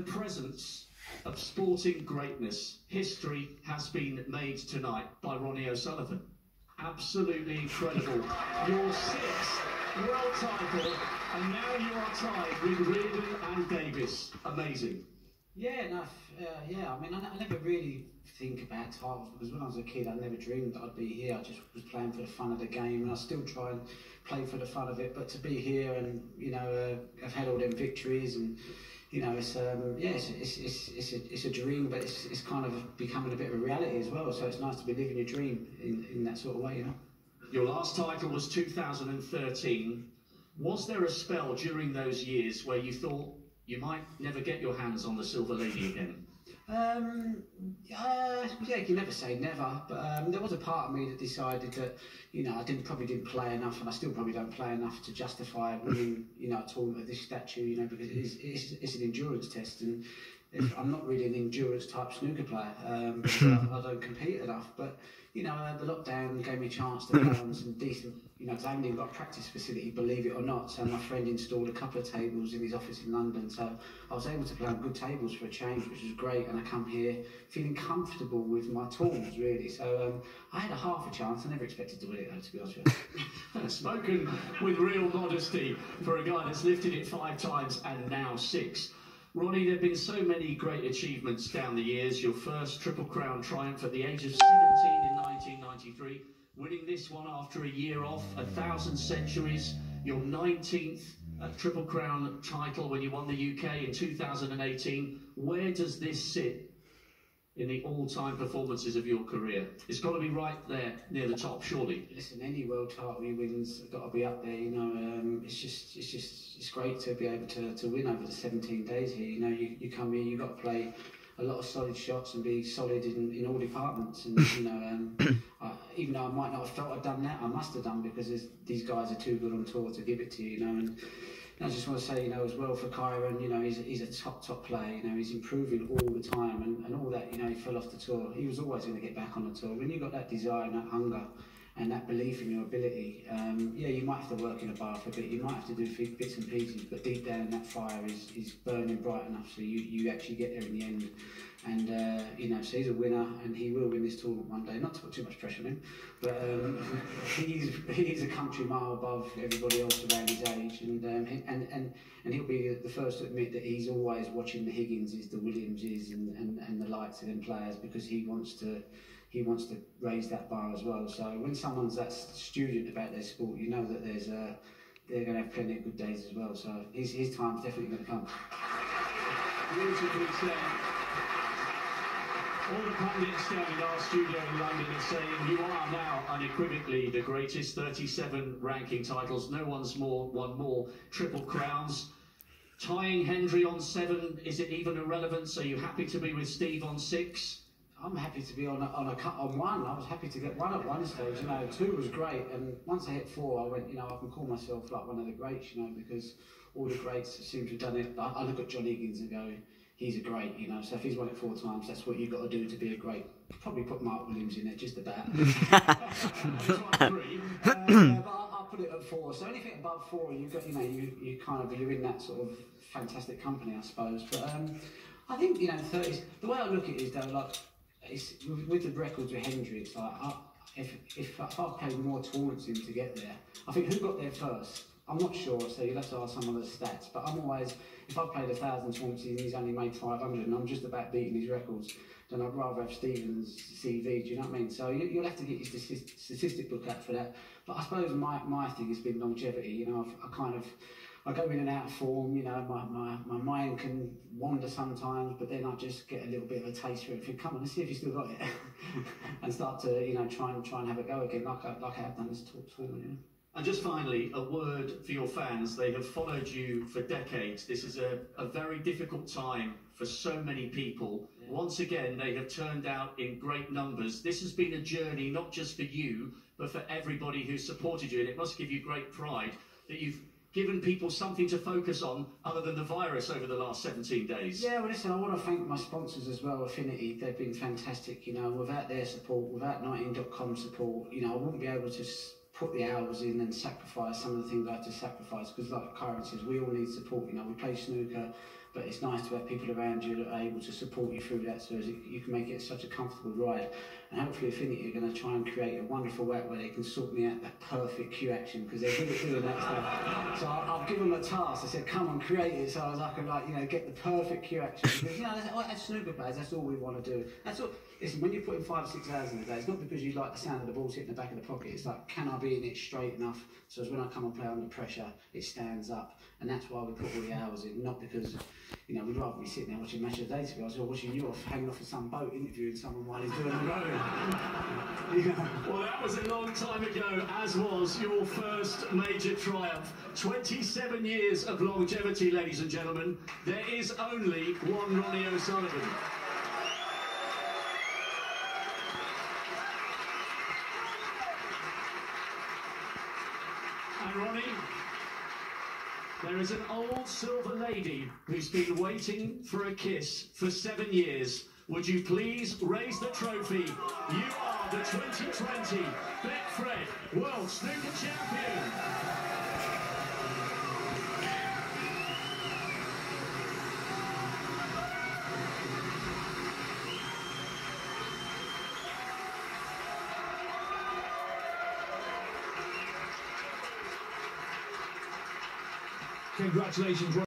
the presence of sporting greatness, history has been made tonight by Ronnie O'Sullivan. Absolutely incredible. Your sixth world title, and now you are tied with Reardon and Davis. Amazing. Yeah, no, yeah. I mean, I never really think about titles because when I was a kid, I never dreamed that I'd be here. I just was playing for the fun of the game, and I still try and play for the fun of it. But to be here and I've had all them victories, and it's it's a dream, but it's kind of becoming a bit of a reality as well. So it's nice to be living your dream in that sort of way, Your last title was 2013. Was there a spell during those years where you thought you might never get your hands on the Silver Lady again? Yeah, you can never say never, but there was a part of me that decided that I probably didn't play enough, and I still probably don't play enough to justify winning a tournament of this stature, because it's an endurance test, and I'm not really an endurance type snooker player. I don't compete enough, but the lockdown gave me a chance to play on some decent, because I haven't even got a practice facility, believe it or not. So my friend installed a couple of tables in his office in London, so I was able to play on good tables for a change, which was great. And I come here feeling comfortable with my tools, really. So I had a half a chance. I never expected to win it, though, to be honest with you. Spoken with real modesty for a guy that's lifted it 5 times and now 6. Ronnie, there have been so many great achievements down the years. Your first Triple Crown triumph at the age of 17 in 1993, winning this one after a year off, 1,000 centuries, your 19th Triple Crown title when you won the UK in 2018. Where does this sit in the all-time performances of your career? It's got to be right there near the top, surely. Listen, any world title he wins has got to be up there. It's great to be able to win over the 17 days here. You come here, you've got to play a lot of solid shots and be solid in all departments. And even though I might not have felt I'd done that, I must have done, because these guys are too good on tour to give it to you. And I just want to say, as well for Kyron, he's a top player. He's improving all the time, and all that. He fell off the tour. He was always going to get back on the tour. When you've got that desire and that hunger and that belief in your ability, yeah, you might have to work in a bar for a bit. You might have to do bits and pieces, but deep down that fire is burning bright enough, so you actually get there in the end. And so he's a winner, and he will win this tournament one day. Not to put too much pressure on him, but he's a country mile above everybody else around his age, and he'll be the first to admit that he's always watching the Higginses, the Williamses, and the likes of them players, because he wants to raise that bar as well. So when someone's that student about their sport, that they're going to have plenty of good days as well. So his time's definitely going to come. Beautifully said. All the pundits down in our studio in London are saying you are now unequivocally the greatest. 37 ranking titles. No one's won more Triple Crowns. Tying Hendry on 7, is it even irrelevant? So you happy to be with Steve on 6? I'm happy to be on 1. I was happy to get 1 at one stage. 2 was great, and once I hit 4, I went, I can call myself like one of the greats, because all the greats seem to have done it. I look at John Higgins and go, he's a great, so if he's won it 4 times, that's what you've got to do to be a great. Probably put Mark Williams in there, just about. But I'll put it at 4. So anything above 4, you've got, you're in that sort of fantastic company, I suppose. But I think 30s. The way I look at it is though, like, it's with the records with Hendrix. Like, if I played more tournaments in to get there, I think who got there first? I'm not sure, so you'll have to ask some of the stats. But I'm always, if I played 1,000 tournaments and he's only made 500, and I'm just about beating his records, then I'd rather have Stephen's CV. Do you know what I mean? So you'll have to get your statistic book out for that. But I suppose my thing has been longevity. I go in and out of form, my mind can wander sometimes, but then I just get a little bit of a taste for it. If you come on, let's see if you still got it, and start to try and have a go again, like I have done this tournament. And just finally, a word for your fans. They have followed you for decades. This is a very difficult time for so many people. Yeah. Once again, they have turned out in great numbers. This has been a journey not just for you, but for everybody who supported you, and it must give you great pride that you've given people something to focus on other than the virus over the last 17 days. Yeah, well listen, I want to thank my sponsors as well, Affinity. They've been fantastic, without their support, without 19.com support, I wouldn't be able to put the hours in and sacrifice some of the things I had to sacrifice, because like Kyron says, we all need support. We play snooker, but it's nice to have people around you that are able to support you through that, so you can make it such a comfortable ride. And hopefully Affinity are going to try and create a wonderful way where they can sort me out that perfect cue action, because they're good at doing that stuff. So I've given them a task. I said, come on, create it, so as I can, like, you know, get the perfect cue action. Because, you know, as snooker players, that's all we want to do. That's all. Listen, when you're putting 5 or 6 hours in a day, it's not because you like the sound of the ball hitting the back of the pocket. It's like, can I be in it straight enough so as when I come and play under pressure, it stands up. And that's why we put all the hours in, not because, you know, we'd rather be sitting there watching Match of the Day, to be honest, or watching you off, hanging off of some boat, interviewing someone while he's doing the rowing. You know? Well, that was a long time ago, as was your first major triumph. 27 years of longevity, ladies and gentlemen. There is only one Ronnie O'Sullivan. And Ronnie, there is an old silver lady who's been waiting for a kiss for 7 years. Would you please raise the trophy? You are the 2020 Betfred World Snooker Champion. Congratulations, Ronnie.